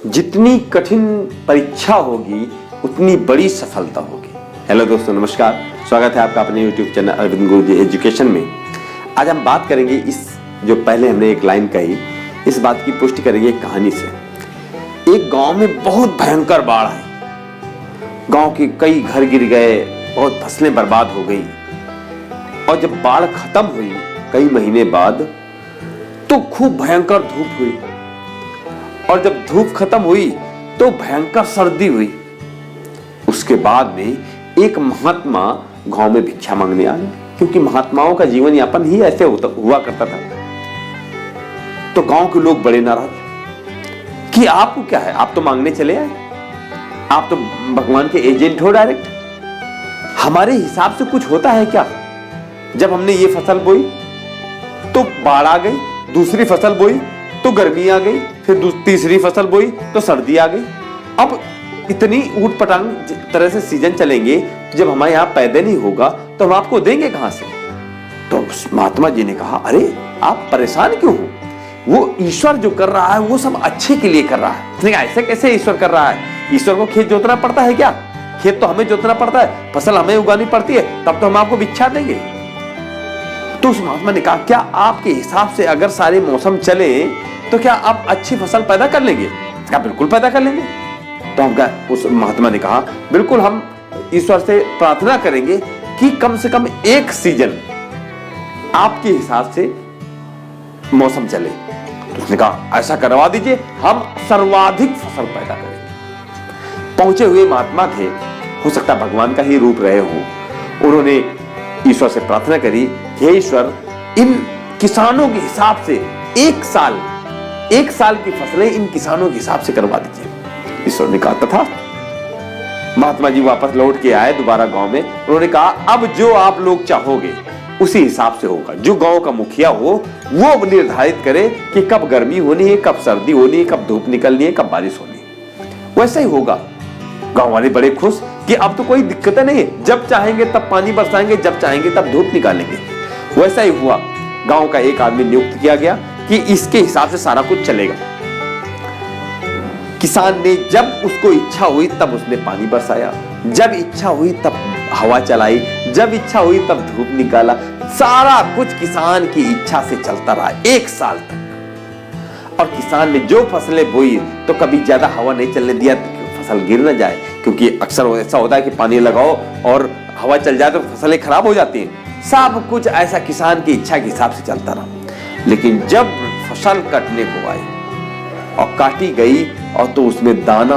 जितनी कठिन परीक्षा होगी उतनी बड़ी सफलता होगी। हेलो दोस्तों, नमस्कार। स्वागत है आपका अपने YouTube चैनल अरविंद गुरुजी एजुकेशन में। आज हम बात करेंगे इस जो पहले हमने एक लाइन कही, इस बात की पुष्टि करेंगे एक कहानी से। एक गांव में बहुत भयंकर बाढ़ आई। गांव के कई घर गिर गए, बहुत फसलें बर्बाद हो गई। और जब बाढ़ खत्म हुई कई महीने बाद तो खूब भयंकर धूप हुई। और जब धूप खत्म हुई तो भयंकर सर्दी हुई। उसके बाद में एक महात्मा गांव में भिक्षा मांगने आ गए, क्योंकि महात्माओं का जीवन यापन ही ऐसे हुआ करता था। तो गांव के लोग बड़े नाराज कि आपको क्या है, आप तो मांगने चले आए, आप तो भगवान के एजेंट हो डायरेक्ट। हमारे हिसाब से कुछ होता है क्या? जब हमने ये फसल बोई तो बाढ़ आ गई, दूसरी फसल बोई तो गर्मी आ गई, फिर तीसरी फसल बोई तो सर्दी आ गई। अब इतनी ऊट पटांग तरह से सीजन चलेंगे, जब हमारे यहाँ पैदा नहीं होगा तो हम आपको देंगे कहां से? तो महात्मा जी ने कहा, अरे आप परेशान क्यों हो? वो ईश्वर जो कर रहा है वो सब अच्छे के लिए कर रहा है। उसने कहा, ऐसे कैसे ईश्वर कर रहा है? ईश्वर को खेत जोतना पड़ता है क्या? खेत तो हमें जोतना पड़ता है, फसल हमें उगानी पड़ती है, तब तो हम आपको भिक्षा देंगे। तो उस महात्मा ने कहा, क्या आपके हिसाब से अगर सारे मौसम चले तो क्या आप अच्छी फसल पैदा कर लेंगे? क्या बिल्कुल पैदा कर लेंगे। तो हम उस महात्मा ने कहा, बिल्कुल हम ईश्वर से प्रार्थना करेंगे कि कम से कम एक सीजन आपके हिसाब से मौसम चले। तो उसने कहा, ऐसा करवा दीजिए, हम सर्वाधिक फसल पैदा करेंगे। पहुंचे हुए महात्मा थे, हो सकता भगवान का ही रूप रहे हो। उन्होंने ईश्वर से प्रार्थना करी, हे ईश्वर, इन किसानों के हिसाब से एक साल की फसलें इन किसानों के हिसाब से करवा दीजिए। ईश्वर ने कहा, तथा महात्मा जी वापस लौट के आए दोबारा गांव में। उन्होंने कहा, अब जो आप लोग चाहोगे उसी हिसाब से होगा। जो गांव का मुखिया हो वो निर्धारित करे कि कब गर्मी होनी है, कब सर्दी होनी है, कब धूप निकलनी है, कब बारिश होनी है, वैसा ही होगा। गांव वाले बड़े खुश कि अब तो कोई दिक्कत नहीं है, जब चाहेंगे तब पानी बरसाएंगे, जब चाहेंगे तब धूप निकालेंगे। वैसा ही हुआ। गांव का एक आदमी नियुक्त किया गया कि इसके हिसाब से सारा कुछ चलेगा। किसान ने जब उसको इच्छा हुई तब उसने पानी बरसाया, जब इच्छा हुई तब हवा चलाई, जब इच्छा हुई तब धूप निकाला। सारा कुछ किसान की इच्छा से चलता रहा एक साल तक। और किसान ने जो फसलें बोई तो कभी ज्यादा हवा नहीं चलने दिया फसल गिर न जाए, क्योंकि अक्सर ऐसा होता है कि पानी लगाओ और हवा चल जाए तो फसलें खराब हो जाती हैं। सब कुछ ऐसा किसान की इच्छा के हिसाब से चलता रहा। लेकिन जब फसल कटने को आई और काटी गई और तो उसमें दाना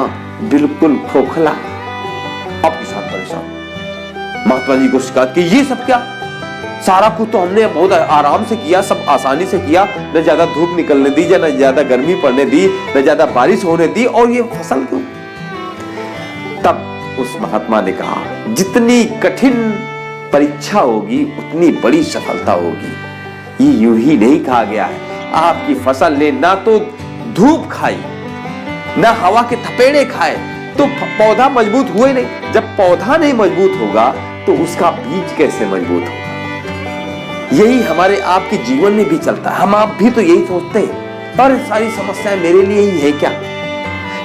बिल्कुल खोखला। अब किसान परेशान, महात्मा जी को शिकायत की, ये सब क्या? सारा कुछ तो हमने बहुत आराम से किया, सब आसानी से किया, न ज्यादा धूप निकलने दी, न ज्यादा गर्मी पड़ने दी, न ज्यादा बारिश होने दी, और ये फसल क्यों? तब उस महात्मा ने कहा, जितनी कठिन परीक्षा होगी उतनी बड़ी सफलता होगी। ये यूं ही नहीं कहा गया है। आपकी फसल ने ना तो धूप खाई ना हवा के थपेड़े खाए तो पौधा मजबूत हुए नहीं। जब पौधा नहीं मजबूत होगा तो उसका बीज कैसे मजबूत होगा? यही हमारे आपके जीवन में भी चलता है। हम आप भी तो यही सोचते हैं, और सारी समस्याएं मेरे लिए ही है क्या?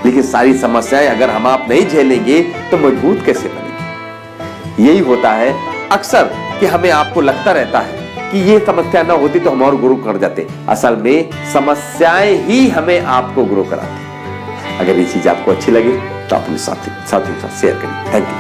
लेकिन सारी समस्याएं अगर हम आप नहीं झेलेंगे तो मजबूत कैसे बनेगी? यही होता है अक्सर कि हमें आपको लगता रहता है कि ये समस्या ना होती तो हम और ग्रो कर जाते। असल में समस्याएं ही हमें आपको ग्रो कराती। अगर ये चीज आपको अच्छी लगे तो अपने साथियों के साथ शेयर करिए। Thank you.